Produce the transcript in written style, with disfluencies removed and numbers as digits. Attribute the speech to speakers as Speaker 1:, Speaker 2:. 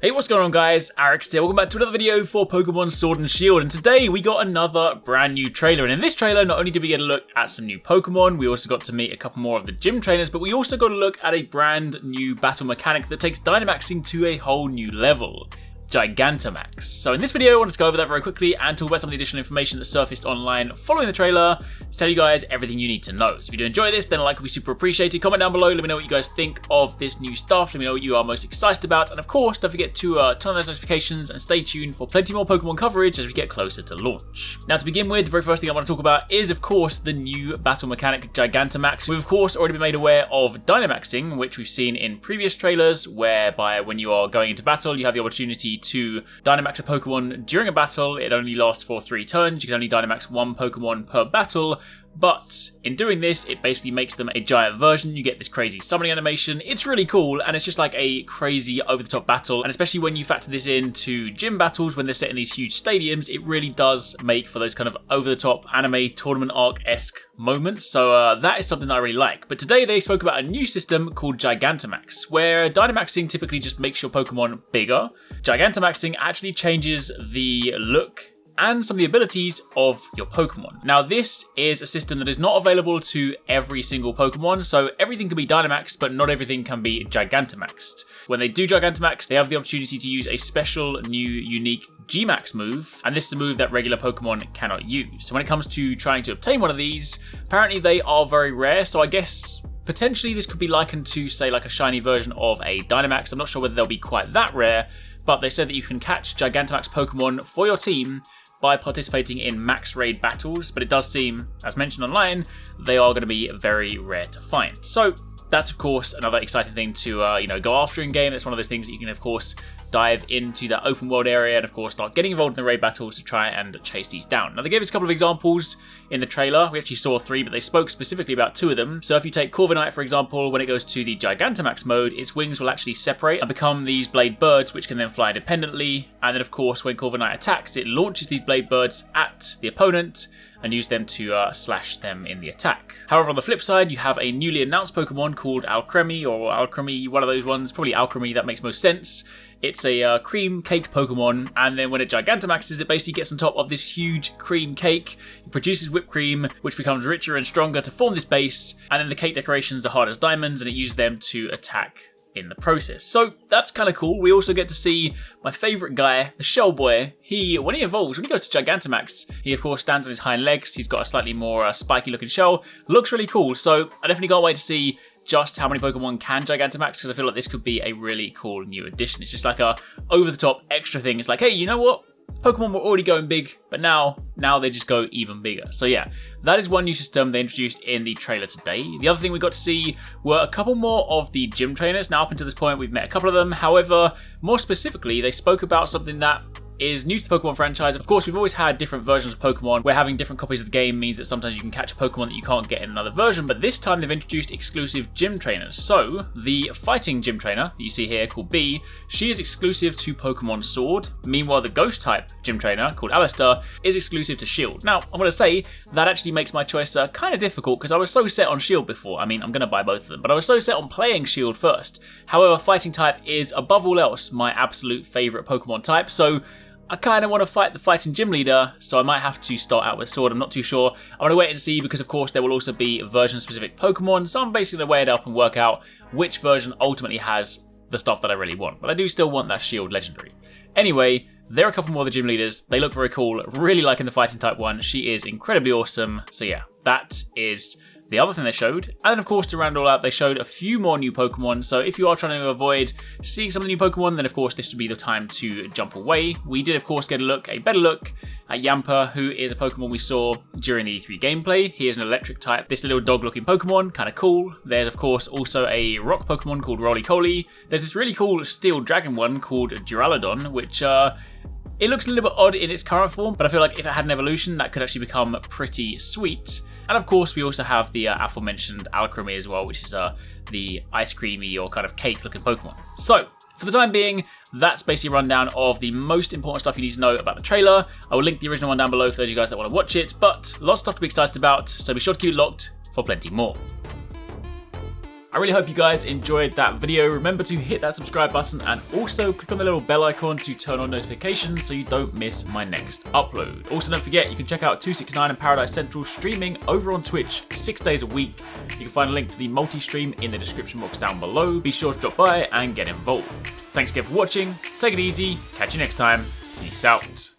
Speaker 1: Hey, what's going on guys? Arekkz here. Welcome back to another video for Pokemon Sword and Shield, and today we got another brand new trailer. And in this trailer, not only did we get a look at some new Pokemon, we also got to meet a couple more of the gym trainers, but we also got a look at a brand new battle mechanic that takes Dynamaxing to a whole new level. Giganta Max. So in this video, I wanted to go over that very quickly and talk about some of the additional information that surfaced online following the trailer to tell you guys everything you need to know. So if you do enjoy this, then a like would be super appreciated. Comment down below, let me know what you guys think of this new stuff. Let me know what you are most excited about. And of course, don't forget to turn on those notifications and stay tuned for plenty more Pokemon coverage as we get closer to launch. Now to begin with, the very first thing I want to talk about is of course the new battle mechanic Giganta Max. We've of course already been made aware of Dynamaxing, which we've seen in previous trailers, whereby when you are going into battle, you have the opportunity to Dynamax a Pokemon during a battle. It only lasts for 3 turns. You can only Dynamax 1 Pokemon per battle, but in doing this, it basically makes them a giant version. You get this crazy summoning animation. It's really cool, and it's just like a crazy over-the-top battle, and especially when you factor this into gym battles, when they're set in these huge stadiums, it really does make for those kind of over-the-top anime tournament arc-esque moments, so that is something that I really like. But today they spoke about a new system called Gigantamax, where Dynamaxing typically just makes your Pokemon bigger. Gigantamaxing actually changes the look and some of the abilities of your Pokemon. Now this is a system that is not available to every single Pokemon, so everything can be Dynamaxed, but not everything can be Gigantamaxed. When they do Gigantamax, they have the opportunity to use a special new unique G-Max move, and this is a move that regular Pokemon cannot use. So when it comes to trying to obtain one of these, apparently they are very rare, so I guess potentially this could be likened to, say, like a shiny version of a Dynamax. I'm not sure whether they'll be quite that rare, but they said that you can catch Gigantamax Pokemon for your team by participating in max raid battles, but it does seem, as mentioned online, they are going to be very rare to find. So that's of course another exciting thing to go after in game. It's one of those things that you can of course dive into that open world area and of course start getting involved in the raid battles to try and chase these down. Now they gave us a couple of examples in the trailer. We actually saw 3, but they spoke specifically about 2 of them. So if you take Corviknight for example, when it goes to the Gigantamax mode, its wings will actually separate and become these blade birds which can then fly independently, and then of course when Corviknight attacks, it launches these blade birds at the opponent and use them to slash them in the attack. However, on the flip side, you have a newly announced Pokemon called Alcremie, or Alcremie, one of those ones, probably Alcremie, that makes most sense. It's a cream cake Pokemon, and then when it Gigantamaxes, it basically gets on top of this huge cream cake. It produces whipped cream, which becomes richer and stronger to form this base, and then the cake decorations are hard as diamonds, and it uses them to attack in the process. So that's kind of cool. We also get to see my favourite guy, the Shell Boy. When he evolves, when he goes to Gigantamax, he of course stands on his hind legs. He's got a slightly more spiky looking shell. Looks really cool. So I definitely can't wait to see just how many Pokemon can Gigantamax, because I feel like this could be a really cool new addition. It's just like a over-the-top extra thing. It's like, hey, you know what? Pokemon were already going big, but now they just go even bigger. So yeah, that is one new system they introduced in the trailer today. The other thing we got to see were a couple more of the gym trainers. Now up until this point, we've met a couple of them. However, more specifically, they spoke about something that is new to the Pokemon franchise. Of course, we've always had different versions of Pokemon where having different copies of the game means that sometimes you can catch a Pokemon that you can't get in another version, but this time they've introduced exclusive gym trainers. So, the fighting gym trainer that you see here called Bee, she is exclusive to Pokemon Sword. Meanwhile, the ghost type gym trainer called Alistair is exclusive to Shield. Now, I'm going to say that actually makes my choice kind of difficult because I was so set on Shield before. I mean, I'm going to buy both of them, but I was so set on playing Shield first. However, fighting type is above all else my absolute favourite Pokemon type, so I kind of want to fight the fighting gym leader, so I might have to start out with Sword. I'm not too sure. I'm going to wait and see because, of course, there will also be version-specific Pokemon, so I'm basically going to weigh it up and work out which version ultimately has the stuff that I really want. But I do still want that Shield Legendary. Anyway, there are a couple more of the gym leaders. They look very cool. Really liking the fighting type one. She is incredibly awesome. So yeah, that is the other thing they showed. And then of course to round it all out, they showed a few more new Pokemon. So if you are trying to avoid seeing some of the new Pokemon, then of course this would be the time to jump away. We did of course get a better look at Yampa, who is a Pokemon we saw during the E3 gameplay. He is an electric type, this little dog looking Pokemon, kind of cool. There's of course also a rock Pokemon called Roly-Coly. There's this really cool steel dragon one called Duraludon, which it looks a little bit odd in its current form, but I feel like if it had an evolution, that could actually become pretty sweet. And of course, we also have the aforementioned Alcremie as well, which is the ice creamy or kind of cake looking Pokemon. So, for the time being, that's basically a rundown of the most important stuff you need to know about the trailer. I will link the original one down below for those of you guys that want to watch it, but lots of stuff to be excited about, so be sure to keep it locked for plenty more. I really hope you guys enjoyed that video. Remember to hit that subscribe button and also click on the little bell icon to turn on notifications so you don't miss my next upload. Also, don't forget you can check out 269 and Paradise Central streaming over on Twitch 6 days a week. You can find a link to the multi-stream in the description box down below. Be sure to drop by and get involved. Thanks again for watching. Take it easy. Catch you next time. Peace out.